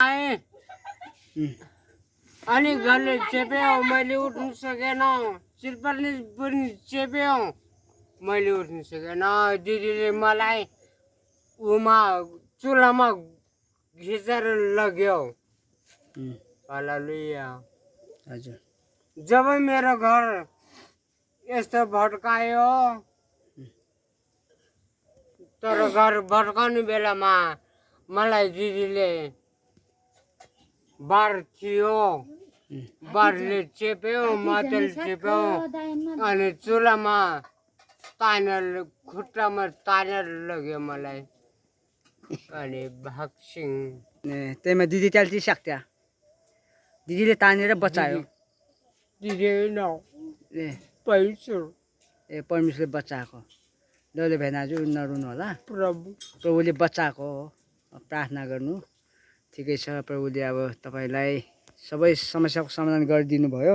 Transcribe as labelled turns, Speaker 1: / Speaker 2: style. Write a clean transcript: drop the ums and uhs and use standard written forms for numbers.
Speaker 1: आएँ अनि घरले चेप्यो मैले उठ्नु सकेन चिरपल्ली पनि चेप्यो मैले उठ्नु सकेन दिदीले मलाई उमा चुलामा घिचेर लग्यो हालेलुया
Speaker 2: हजुर
Speaker 1: जब मेरो घर यस्तो भड्कायो तर घर भड्काउने बेलामा मलाई दिदीले बार थियो बारले चेप्यो मतेले चेप्यो अनि चुलामा तानेर खुट्टामा तानेर लग्यो मलाई अनि भाग्छिङ
Speaker 2: त्यहीमा दिदी त्याल्टी सक्थ्या दिदीले तानेर बचायो
Speaker 1: दिदी न
Speaker 2: ए
Speaker 1: पैसो
Speaker 2: ए परमेश्वरले बचाएको ल भेनाजु नरुनु होला
Speaker 1: प्रभु
Speaker 2: प्रभुले बचाएको हो प्रार्थना गर्नु ठिकै छ प्रभुले अब तपाईँलाई सबै समस्याको समाधान गरिदिनु भयो